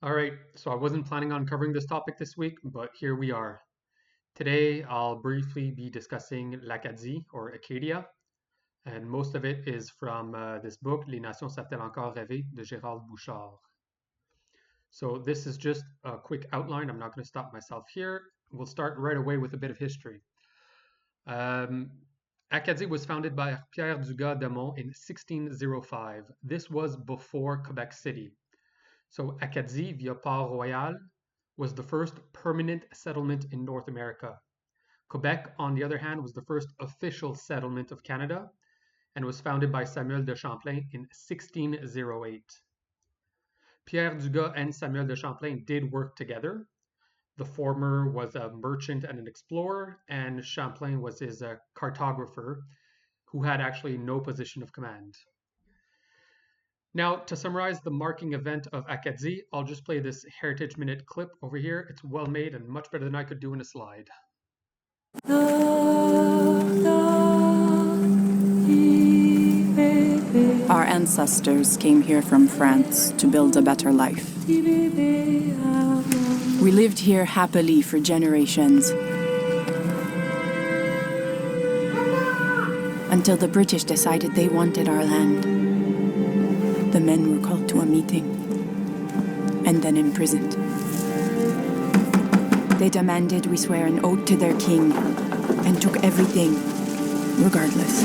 All right, so I wasn't planning on covering this topic this week, but here we are. Today, I'll briefly be discussing l'Acadie or Acadia, and most of it is from this book, Les Nations savent-elles encore rêver, de Gérald Bouchard. So, this is just a quick outline. I'm not going to stop myself here. We'll start right away with a bit of history. Um, Acadie was founded by Pierre Dugas d'Amont in 1605. This was before Quebec City. So Acadie via Port-Royal was the first permanent settlement in North America. Quebec, on the other hand, was the first official settlement of Canada and was founded by Samuel de Champlain in 1608. Pierre Dugas and Samuel de Champlain did work together. The former was a merchant and an explorer, and Champlain was his cartographer, who had actually no position of command. Now, to summarize the marking event of Acadie, I'll just play this Heritage Minute clip over here. It's well made and much better than I could do in a slide. Our ancestors came here from France to build a better life. We lived here happily for generations. Until the British decided they wanted our land. The men were called to a meeting and then imprisoned. They demanded we swear an oath to their king and took everything, regardless.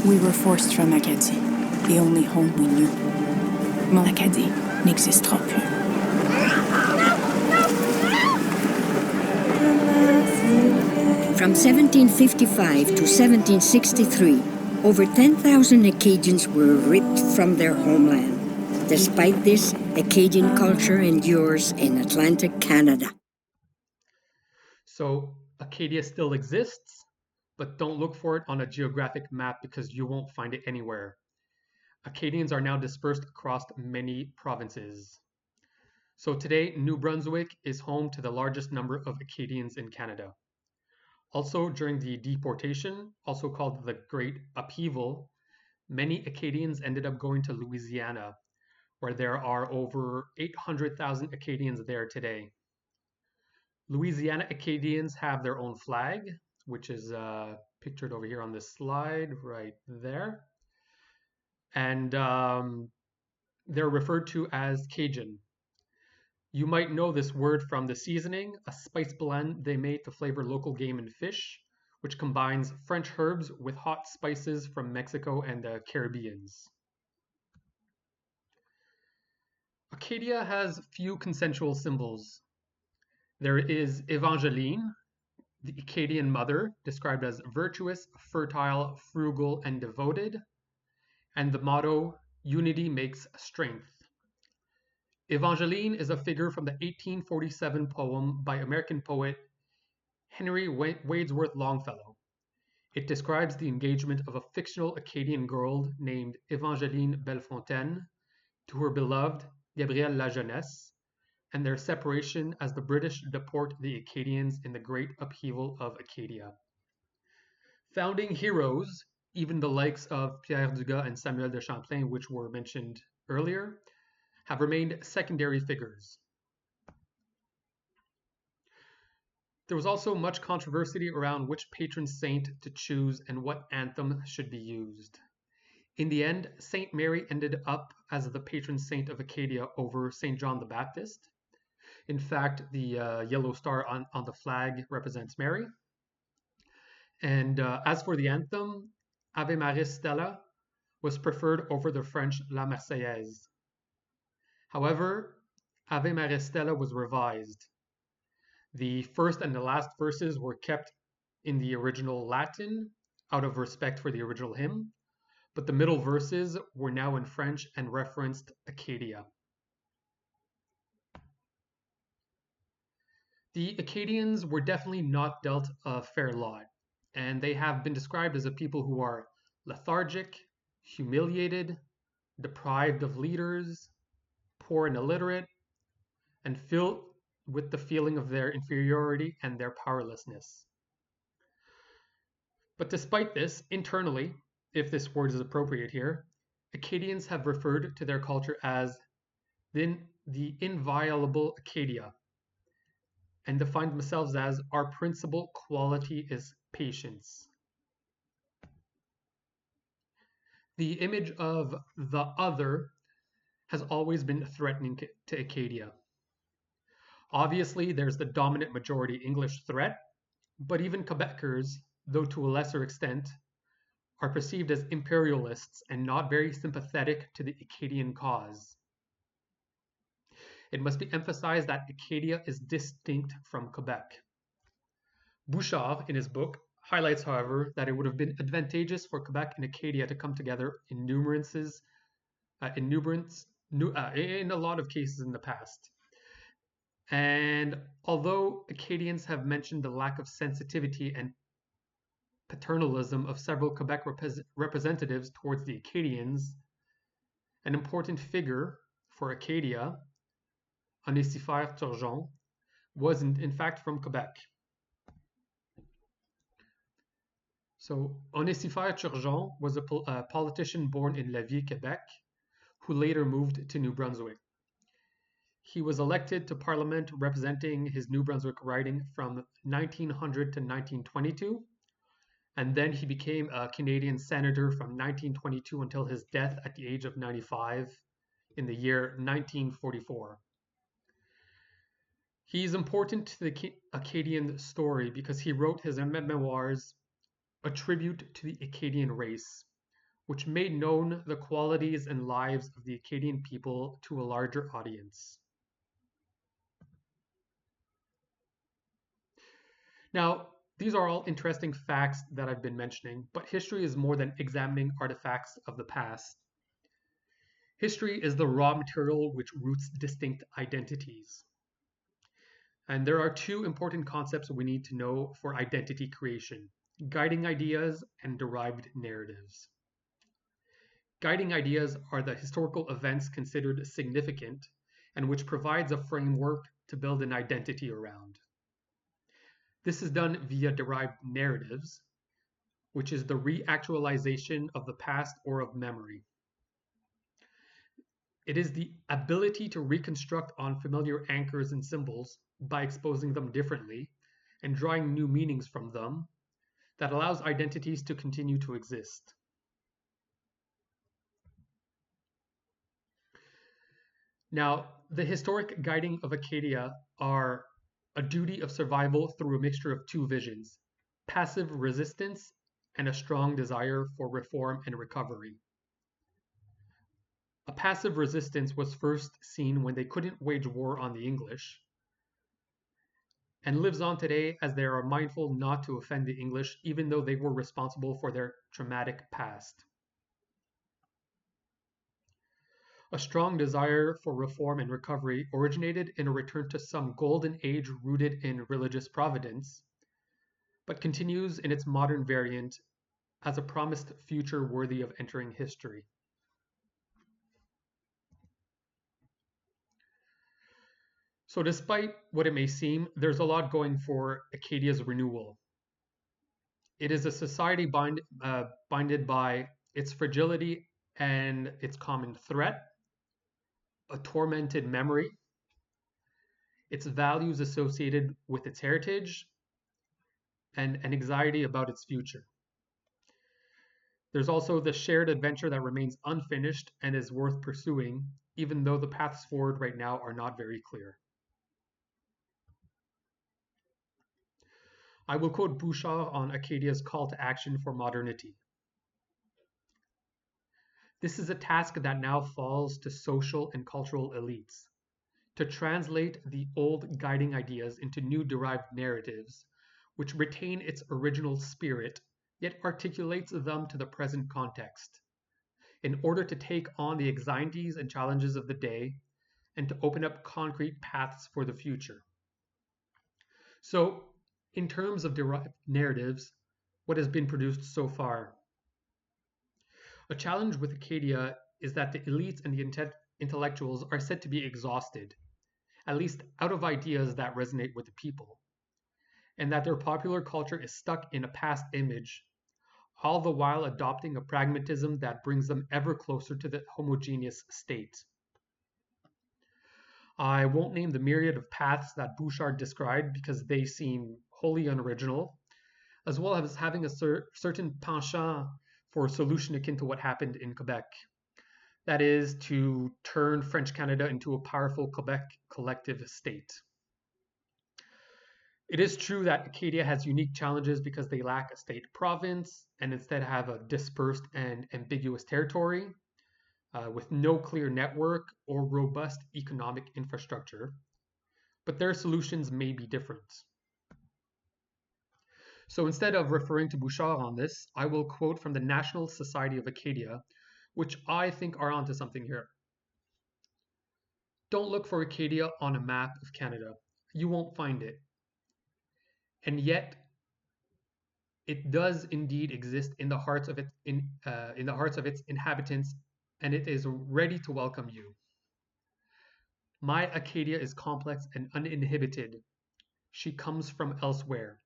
We were forced from Acadie, the only home we knew. Mais l'Acadie n'existera plus. From 1755 to 1763, over 10,000 Acadians were ripped from their homeland. Despite this, Acadian culture endures in Atlantic Canada. So Acadia still exists, but don't look for it on a geographic map because you won't find it anywhere. Acadians are now dispersed across many provinces. So today, New Brunswick is home to the largest number of Acadians in Canada. Also, during the deportation, also called the Great Upheaval, many Acadians ended up going to Louisiana, where there are over 800,000 Acadians there today. Louisiana Acadians have their own flag, which is pictured over here on this slide right there. And they're referred to as Cajun. You might know this word from the seasoning, a spice blend they made to flavor local game and fish, which combines French herbs with hot spices from Mexico and the Caribbeans. Acadia has few consensual symbols. There is Evangeline, the Acadian mother, described as virtuous, fertile, frugal, and devoted, and the motto, unity makes strength. Evangeline is a figure from the 1847 poem by American poet Henry Wadsworth Longfellow. It describes the engagement of a fictional Acadian girl named Evangeline Bellefontaine to her beloved Gabriel Lajeunesse, and their separation as the British deport the Acadians in the Great Upheaval of Acadia. Founding heroes, even the likes of Pierre Dugas and Samuel de Champlain, which were mentioned earlier, have remained secondary figures. There was also much controversy around which patron saint to choose and what anthem should be used. In the end, Saint Mary ended up as the patron saint of Acadia over Saint John the Baptist. In fact, the yellow star on the flag represents Mary. And as for the anthem, Ave Maris Stella was preferred over the French La Marseillaise. However, Ave Maris Stella was revised. The first and the last verses were kept in the original Latin out of respect for the original hymn, but the middle verses were now in French and referenced Acadia. The Acadians were definitely not dealt a fair lot, and they have been described as a people who are lethargic, humiliated, deprived of leaders, poor and illiterate, and filled with the feeling of their inferiority and their powerlessness. But despite this, internally, if this word is appropriate here, Acadians have referred to their culture as the inviolable Acadia and defined themselves as our principal quality is patience. The image of the other has always been threatening to Acadia. Obviously, there's the dominant majority English threat, but even Quebecers, though to a lesser extent, are perceived as imperialists and not very sympathetic to the Acadian cause. It must be emphasized that Acadia is distinct from Quebec. Bouchard, in his book, highlights, however, that it would have been advantageous for Quebec and Acadia to come together in a lot of cases in the past. And although Acadians have mentioned the lack of sensitivity and paternalism of several Quebec representatives towards the Acadians, an important figure for Acadia, Onésiphore Turgeon, was in fact from Quebec. So Onésiphore Turgeon was a politician born in Lévis, Quebec, who later moved to New Brunswick. He was elected to Parliament representing his New Brunswick riding from 1900 to 1922, and then he became a Canadian senator from 1922 until his death at the age of 95 in the year 1944. He's important to the Acadian story because he wrote his memoirs, A Tribute to the Acadian Race, which made known the qualities and lives of the Acadian people to a larger audience. Now, these are all interesting facts that I've been mentioning, but history is more than examining artifacts of the past. History is the raw material which roots distinct identities. And there are two important concepts we need to know for identity creation: guiding ideas and derived narratives. Guiding ideas are the historical events considered significant and which provides a framework to build an identity around. This is done via derived narratives, which is the reactualization of the past or of memory. It is the ability to reconstruct on familiar anchors and symbols by exposing them differently and drawing new meanings from them that allows identities to continue to exist. Now, the historic guiding of Acadia are a duty of survival through a mixture of two visions: passive resistance and a strong desire for reform and recovery. A passive resistance was first seen when they couldn't wage war on the English, and lives on today as they are mindful not to offend the English, even though they were responsible for their traumatic past. A strong desire for reform and recovery originated in a return to some golden age rooted in religious providence, but continues in its modern variant as a promised future worthy of entering history. So despite what it may seem, there's a lot going for Acadia's renewal. It is a society binded by its fragility and its common threat, a tormented memory, its values associated with its heritage, and an anxiety about its future. There's also the shared adventure that remains unfinished and is worth pursuing, even though the paths forward right now are not very clear. I will quote Bouchard on Acadia's call to action for modernity. This is a task that now falls to social and cultural elites, to translate the old guiding ideas into new derived narratives, which retain its original spirit, yet articulates them to the present context, in order to take on the anxieties and challenges of the day, and to open up concrete paths for the future. So, in terms of derived narratives, what has been produced so far? A challenge with Acadia is that the elites and the intellectuals are said to be exhausted, at least out of ideas that resonate with the people, and that their popular culture is stuck in a past image all the while adopting a pragmatism that brings them ever closer to the homogeneous state. I won't name the myriad of paths that Bouchard described because they seem wholly unoriginal, as well as having a certain penchant for a solution akin to what happened in Quebec. That is, to turn French Canada into a powerful Quebec collective state. It is true that Acadia has unique challenges because they lack a state province and instead have a dispersed and ambiguous territory with no clear network or robust economic infrastructure, but their solutions may be different. So instead of referring to Bouchard on this, I will quote from the National Society of Acadia, which I think are onto something here. Don't look for Acadia on a map of Canada. You won't find it. And yet, it does indeed exist in the hearts of its inhabitants, and it is ready to welcome you. My Acadia is complex and uninhibited. She comes from elsewhere.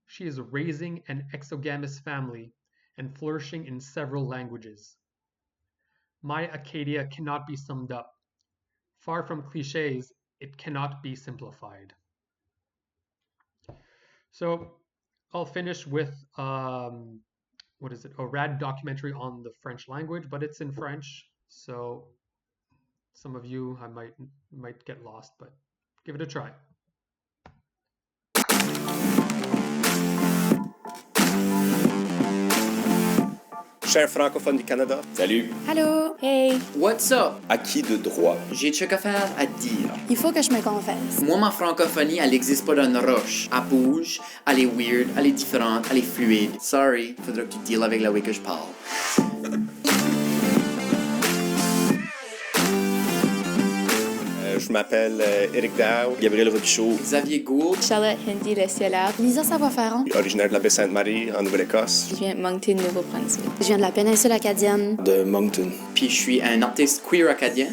She is raising an exogamous family and flourishing in several languages. My Acadia cannot be summed up. Far from cliches, it cannot be simplified. So I'll finish with a rad documentary on the French language, but it's in French, so some of you I might get lost, but give it a try. Chers francophones du Canada. Salut. Allô. Hey. What's up? À qui de droit? J'ai de choses à faire à dire. Il faut que je me confesse. Moi, ma francophonie, elle n'existe pas dans une roche. Elle bouge, elle est weird, elle est différente, elle est fluide. Sorry, faudra que tu deals avec la way que je parle. Je m'appelle Éric Dow, Gabriel Robichaud, Xavier Gould, Charlotte Hindi Leciolard, Lisa Savoie-Ferrand, originaire de la Baie-Sainte-Marie, en Nouvelle-Écosse. Je viens de Moncton, Nouveau-Brunswick. Je viens de la péninsule acadienne. De Moncton. Puis je suis un artiste queer acadien.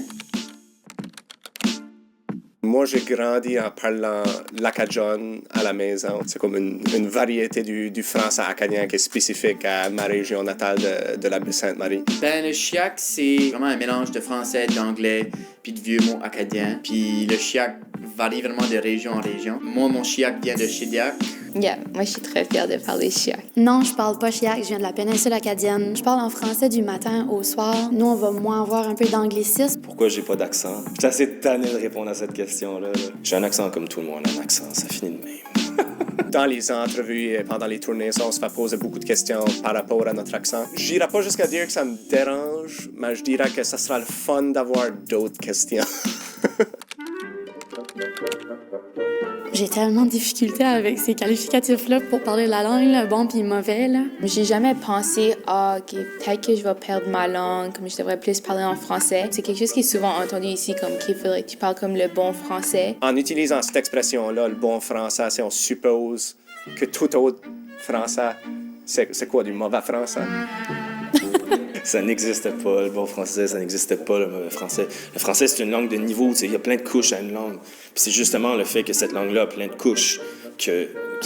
Moi, j'ai grandi en parlant l'acadian à la maison. C'est comme une variété du français acadien qui est spécifique à ma région natale de la Baie-Sainte-Marie. Ben, le chiac, c'est vraiment un mélange de français, d'anglais, puis de vieux mots acadiens. Puis le chiac varie vraiment de région en région. Moi, mon chiac vient de Shediac. Yeah, moi je suis très fière de parler chiac. Non, je parle pas chiac, je viens de la péninsule acadienne. Je parle en français du matin au soir. Nous, on va moins avoir un peu d'anglicisme. Pourquoi j'ai pas d'accent? Je suis assez tanné de répondre à cette question-là. J'ai un accent comme tout le monde, un accent, ça finit de même. Dans les entrevues et pendant les tournées, on se fait poser beaucoup de questions par rapport à notre accent. Je dirais pas jusqu'à dire que ça me dérange, mais je dirais que ça sera le fun d'avoir d'autres questions. J'ai tellement de difficultés avec ces qualificatifs-là pour parler la langue, là, bon puis mauvais, là. J'ai jamais pensé, OK, peut-être que je vais perdre ma langue, comme je devrais plus parler en français. C'est quelque chose qui est souvent entendu ici, comme qu'il faudrait que tu parles comme le bon français. En utilisant cette expression-là, le bon français, si on suppose que tout autre français, c'est quoi, du mauvais français? Ça n'existe pas, le bon français, ça n'existe pas, le mauvais français. Le français, c'est une langue de niveau, tu sais, il y a plein de couches à une langue. Puis c'est justement le fait que cette langue-là a plein de couches qui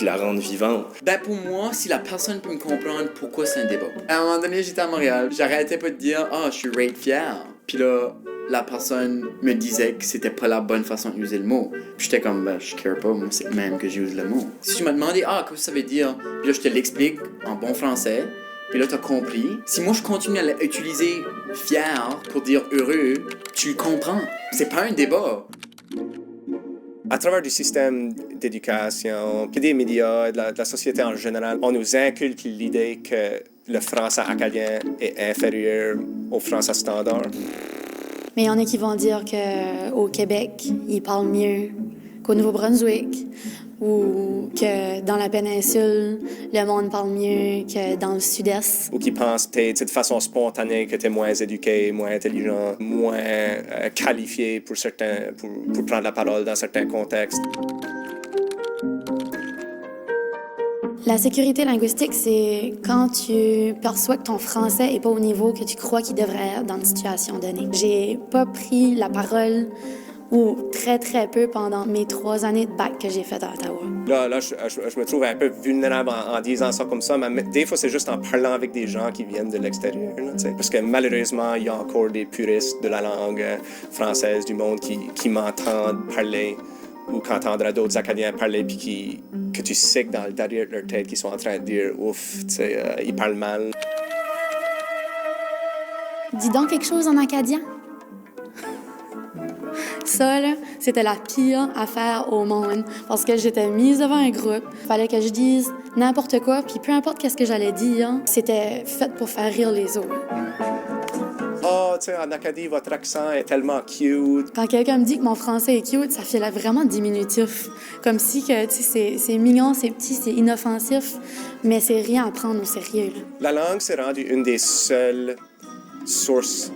la rendent vivante. Ben pour moi, si la personne peut me comprendre pourquoi c'est un débat. À un moment donné, j'étais à Montréal, j'arrêtais pas de dire « Ah, je suis right fier ». Puis là, la personne me disait que c'était pas la bonne façon d'user le mot. Puis j'étais comme « Ben, je care pas, moi, c'est même que j'use le mot ». Si tu m'as demandé « Ah, qu'est-ce que ça veut dire ?» Puis là, je te l'explique en bon français. Puis là, t'as compris. Si moi, je continue à utiliser « fier » pour dire « heureux », tu comprends. C'est pas un débat. À travers du système d'éducation, puis des médias, de la société en général, on nous inculque l'idée que le français acadien est inférieur au français standard. Mais il y en a qui vont dire qu'au Québec, ils parlent mieux qu'au Nouveau-Brunswick, ou que dans la péninsule, le monde parle mieux que dans le sud-est. Ou qui pensent peut-être de façon spontanée que tu es moins éduqué, moins intelligent, moins qualifié pour prendre la parole dans certains contextes. La sécurité linguistique, c'est quand tu perçois que ton français n'est pas au niveau que tu crois qu'il devrait être dans une situation donnée. J'ai pas pris la parole ou très, très peu pendant mes 3 années de bac que j'ai faites à Ottawa. Là je me trouve un peu vulnérable en disant ça comme ça, mais des fois, c'est juste en parlant avec des gens qui viennent de l'extérieur. Là, parce que malheureusement, il y a encore des puristes de la langue française du monde qui m'entendent parler ou qui entendent d'autres Acadiens parler, puis que tu sais que derrière leur tête, qu'ils sont en train de dire « Ouf, ils parlent mal ». Dis donc quelque chose en acadien. Ça, là, c'était la pire affaire au monde parce que j'étais mise devant un groupe. Fallait que je dise n'importe quoi, puis peu importe qu'est-ce que j'allais dire, c'était fait pour faire rire les autres. Oh, tu sais, en Acadie, votre accent est tellement cute. Quand quelqu'un me dit que mon français est cute, ça fait là vraiment diminutif. Comme si que, tu sais, c'est mignon, c'est petit, c'est inoffensif, mais c'est rien à prendre au sérieux. Là. La langue s'est rendue une des seules sources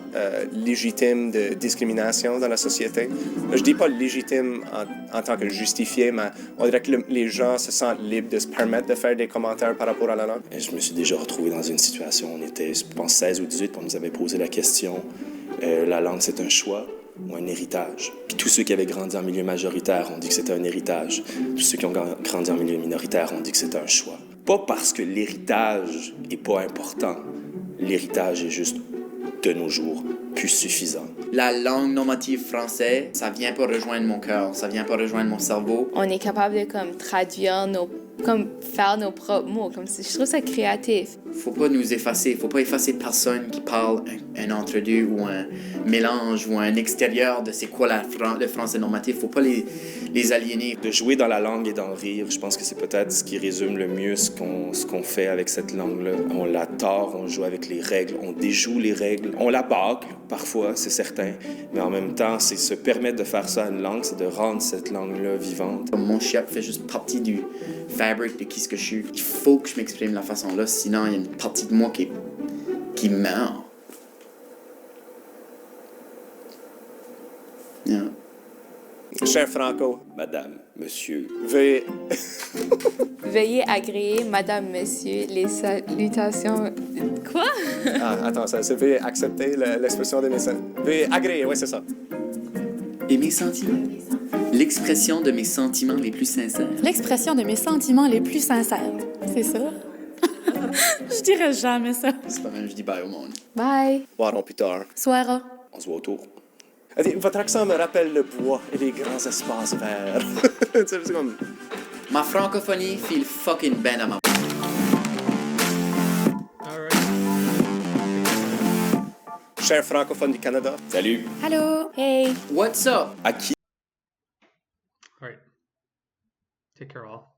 légitimes de discrimination dans la société. Je dis pas légitime en tant que justifié, mais on dirait que les gens se sentent libres de se permettre de faire des commentaires par rapport à la langue. Et je me suis déjà retrouvé dans une situation, on était, je pense, 16 ou 18, on nous avait posé la question, la langue c'est un choix ou un héritage? Puis tous ceux qui avaient grandi en milieu majoritaire ont dit que c'était un héritage. Tous ceux qui ont grandi en milieu minoritaire ont dit que c'était un choix. Pas parce que l'héritage est pas important, l'héritage est juste de nos jours plus suffisant. La langue normative française, ça vient pas rejoindre mon cœur, ça vient pas rejoindre mon cerveau. On est capable de comme traduire faire nos propres mots. Comme je trouve ça créatif. Faut pas nous effacer, faut pas effacer personne qui parle un entre-deux ou un mélange ou un extérieur de c'est quoi le français normatif. Faut pas les aliéner. De jouer dans la langue et d'en rire, je pense que c'est peut-être ce qui résume le mieux ce qu'on fait avec cette langue-là. On la tord, on joue avec les règles, on déjoue les règles, on la bâcle parfois, c'est certain, mais en même temps, c'est se permettre de faire ça à une langue, c'est de rendre cette langue-là vivante. Mon chien fait juste partie du fabric de qui ce que je suis. Il faut que je m'exprime de la façon-là, sinon il y a une partie de moi qui meurt. Yeah. Cher Franco. Madame, monsieur. Veuillez agréer, madame, monsieur, les salutations. Quoi? Attends, ça veuillez accepter l'expression de mes sentiments. Veuillez agréer, oui, c'est ça. Et mes sentiments? L'expression de mes sentiments les plus sincères. L'expression de mes sentiments les plus sincères. C'est ça? Je dirais jamais ça. C'est pas même, je dis bye au monde. Bye. Boirons plus tard. Soira. On se voit autour. Votre accent me rappelle le bois et les grands espaces verts. C'est comme... Ma francophonie file fucking ben à ma... Cher francophone du Canada. Salut. Allô? Hey. What's up? À qui? All right. Take care, all.